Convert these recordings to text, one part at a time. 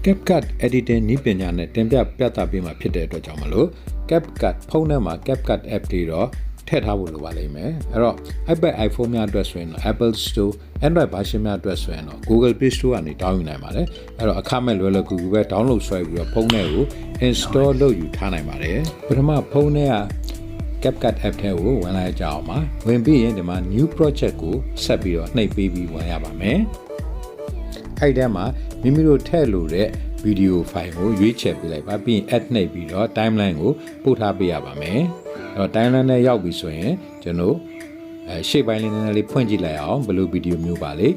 CapCut Editing နည်းပညာနဲ့တင်ပြပေးမှာဖြစ်တဲ့အတွက်ကြောင့်မလို့ CapCut ဖုန်းထဲမှာ CapCut App တွေတော့ထည့်ထားဖို့လိုပါလိမ့်မယ်အဲ့တော့ iPad iPhone များအတွက်ဆိုရင်တော့ Apple Store Android version များအတွက်ဆိုရင်တော့ Google Play Store ကနေတောင်းယူနိုင်ပါတယ်အဲ့တော့အခမဲ့လွယ်ကူပဲ download ဆွဲပြီးတော့ဖုန်းထဲကို install လုပ်ယူထားနိုင်ပါတယ်ပထမဖုန်းထဲက CapCut App ထဲကိုဝင်လိုက်ကြအောင်ပါဝင်ပြီးရင်ဒီမှာ New Project ကိုဆက်ပြီးတော့နှိပ်ပေးပြီးဝင်ရပါမယ်အဲ့ဒီမှာမိမိတို့ထည့်လို့တဲ့ဗီဒီယိုဖိုင်ကိုရွေးချယ်ပေးလိုက်ပါပြီးရင် add နှိပ်ပြီးတော့ timeline ကိုပို့ထားပေးရပါမယ်အဲ့တော့ timeline နဲ့ရောက်ပြီဆိုရင်ကျွန်တော်ရှေ့ပိုင်းလေးနည်းနည်းလေးဖွင့်ကြည့်လိုက်အောင်ဘယ်လိုဗီဒီယိုမျိုးပါလေ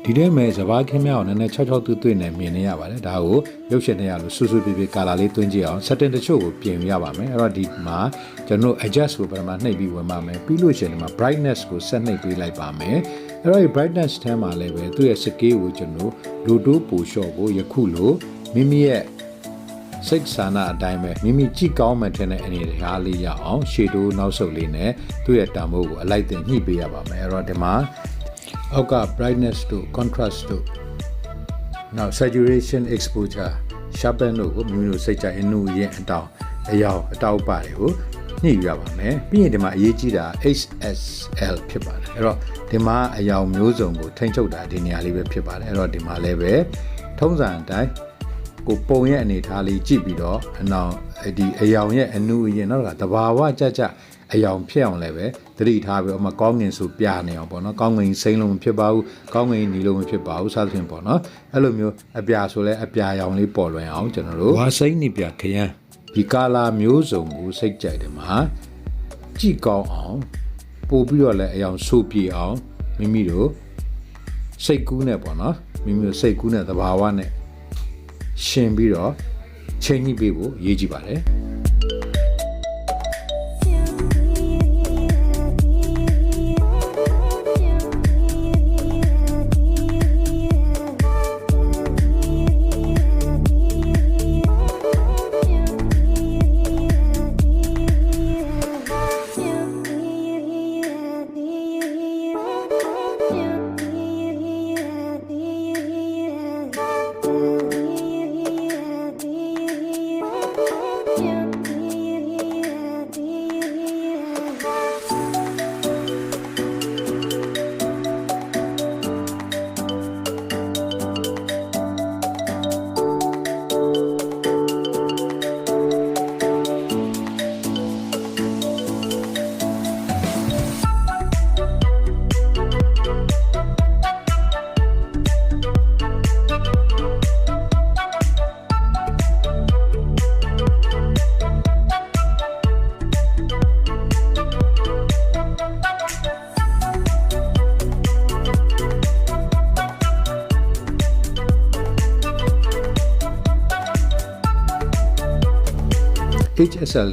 ဒီထဲမှာစဘာခင်းများကိုနည်းနည်း6တွေ့နဲ့မြင်နေရပါတယ်ဒါကိုရုပ်ရှင်ထဲရလို့စူပြကာလာလေးတွင်းကြည့်အောင် setting တချို့ကိုပြင်ရပါမယ်အဲ့တော့ဒီမှာကျွန်တော် adjust ကိုပထမနှိပ်ပြီးဝင်ပါမယ်ပြီးလို့ရှိရင်ဒီမှာ brightness ကိုဆက်နှိပ်ပေးလိုက်ပါမယ်အဲ့တော့ဒီ brightness ထဲမှာလည်းပဲသူ့ရဲ့ scale ကိုကျွန်တော်လိုတိုးပိုလျှော့ဖို့ယခုလိုမိမိရဲ့စိတ်ဆန္ဒအတိုင်းပဲမိမိကြည့်ကောင်းမှတဲ့အနေထားလေးရအောင်ရှေ့တိုးနောက်ဆုတ်လေးနဲ့သူ့ရဲ့တန်ဖိုးကိုအလိုက်တင်ညှိပေးရပါမယ်အဲ့တော့ဒီမှာအောက်က brightness တို့ contrast တို့နောက် saturation exposure sharpen တို့ကိုမျိုးမျိုးစိတ်ကြအနုရင်အတောက်ပါတယ်ကိုညှိရပါမယ်ပြီးရင်ဒီမှာအရေးကြီးတာ HSL ဖြစ်ပါတယ်အဲ့တော့ဒီမှာအယောင်မျိုးစုံကိုထိန်းချုပ်တာဒီနေရာလေးပဲဖြစ်ပါတယ်အဲ့တော့ဒီမှာလည်းပဲထုံးစံအတိုင်းကိုပုံရဲ့အနေထားလေးကြည့်ပြီးတော့ဒီအယောင်ရဲ့အနုရင်နောက်ကတဘာဝကြအယောင်ဖြစ်အောင်လည်းပဲသတိထားပြီးတော့ကောင်းငင်ဆိုပြနေအောင်ပေါ့နော်ကောင်းငင်စိမ့်လုံးမဖြစ်ပါဘူးကောင်းငင်နီလုံးမဖြစ်ပါဘူးစသဖြင့်ပေါ့နော်အဲ့လိုမျိုးအပြာဆိုလဲအပြာရောင်လေးပေါ်လွင်အောင်ကျွန်တော်တို့ဝါစိမ့်နေပြခရမ်းဒီကာလာမျိုးစုံကိုစိတ်ကြိုက်တယ်မှာကြည့်ကောင်းအောင်ပို့ပြီးတော့လည်းအယောင်ဆိုးပြေအောင်မိမိတို့စိတ်ကူးနဲ့ပေါ့နော်မိမိတို့စိတ်ကူးနဲ့သဘာဝနဲ့ရှင်ပြီးတော့ချိန်ညှိပေးဖို့ရေးကြည့်ပါတယ်HSL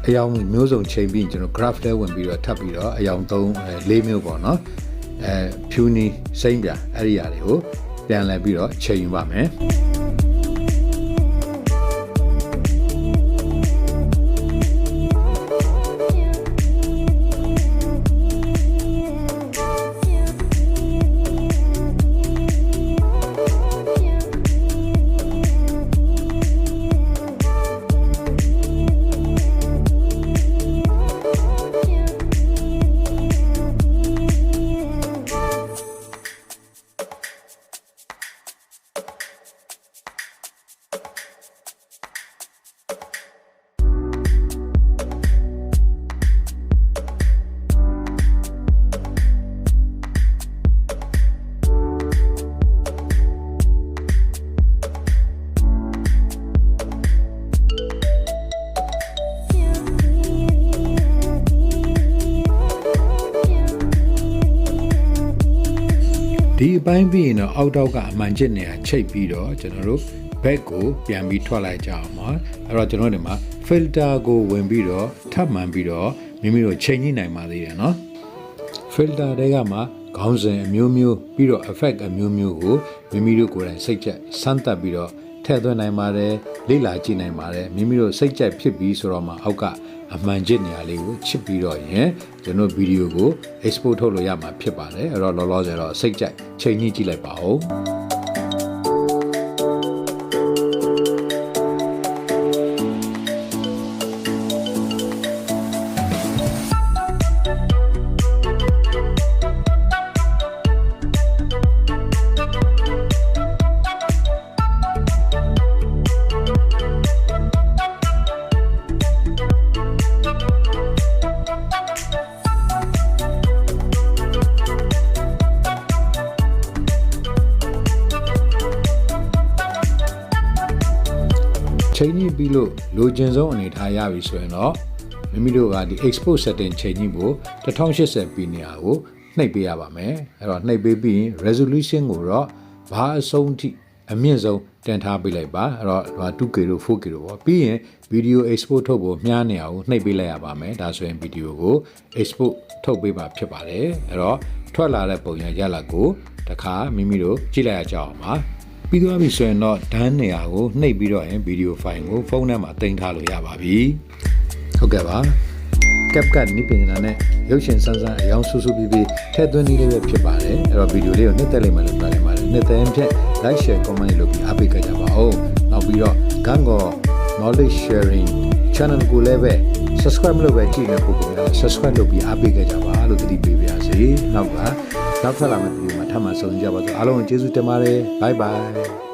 အယောင်မျိုးစုံချိန်ပြီးကျွန်တော် graph ထဲဝင်ပြီးတော့ထပ်ပြီးတော့အယောင်4မျိုးပေါ့နော်ဖြူနီစိမ့်ပြအဲ့ဒီအရာတွေကိုပြန်လဲပြီးတော့ချိန်ယူပါမယ်ဒီအပိုင်းပြီးရင်တော့အောက်တောက်ကအမှန်ချစ်နေရချိတ်ပြီးတော့ကျွန်တော်တို့ဘက်ကိုပြန်ပြီးထွက်လိုက်ကြအောင်ပါအဲ့တော့ကျွန်တော်တို့ဒီမှာ filter ကိုဝင်ပြီးတော့ထပ်မှန်ပြီးတော့မိမိတို့ချိန်ညှိနိုင်ပါသေးတယ်เนาะ filter တွေကမှခေါင်းစဉ်အမျိုးမျိုးပြီးတော့ effect အမျိုးမျိုးကိုမိမိတို့ကိုယ်တိုင်စိတ်ချက်စမ်းသပ်ပြီးတော့ထည့်သွင်းနိုင်ပါတယ်လေ့လာကြည့်နိုင်ပါတယ်မိမိတို့စိတ်ကြိုက်ဖြစ်ပြီးဆိုတော့မှအောက်ကအမှန်ချစ်နေရာလေးကိုချစ်ပြီးတော့ရင်ကျွန်တော်ဗီဒီယိုကို export ထုတ်လို့ရမှာဖြစ်ပါတယ်အဲ့တော့လောလောဆယ်တော့စိတ်ကြိုက်ချိန်ညှိကြည့်လိုက်ပါဦး ချိန်ကြီးပြီးလို့လိုချင်ဆုံးအနေထားရပြီဆိုရင်တော့မိမိတို့ကဒီ export setting ချိန်ကြီးကို1080p နေရာကိုနှိပ်ပေးရပါမယ်အဲ့တော့နှိပ်ပေးပြီး resolution ကိုတော့ဘာအဆုံးထိအမြင့်ဆုံးတင်ထားပေးလိုက်ပါအဲ့တော့ 2K တို့ 4K တို့ပေါ့ပြီးရင် video export ထုတ်ဖို့မြားနေအောင်နှိပ်ပေးလိုက်ရပါမယ်ဒါဆိုရင် video ကို export ထုတ်ပေးပါဖြစ်ပါတယ်အဲ့တော့ထွက်လာတဲ့ပုံရလကိုတခါမိမိတို့ကြည့်လိုက်ရကြအောင်ပါပြီးသွားပြီဆိုရင်တော့ဒန်းနေရာကိုနှိပ်ပြီးတော့ရင် video file ကိုဖုန်းထဲမှာတင်ထားလို့ရပါပြီဟုတ်ကဲ့ပါ CapCut နည်းပညာနဲ့ရုပ်ရှင်စမ်းစမ်းအယောင်ဆူဆူပြီးထည့်သွင်းနည်းလေးပဲဖြစ်ပါတယ်အဲ့တော့ဗီဒီယိုလေးကိုနှစ်သက်လိုက်မှလို့ပြောလိုက်ပါတယ်နှစ်သက်ရင်ဖြင့် like share comment လုပ်ပြီးအားပေးကြပါဦးနောက်ပြီးတော့ Kantkaw knowledge sharing channel ကိုလည်းပဲ subscribe လုပ်ပဲကြည့်နေပုဂ္ဂိုလ်များ subscribe လုပ်ပြီးအားပေးကြပါလို့တတိပေးပါရစေနောက်ထပ်လာမယ့်ဗီဒီယိုမှာထပ်မံဆုံကြပါစို့အားလုံးကိုကျေးဇူးတင်ပါတယ် bye bye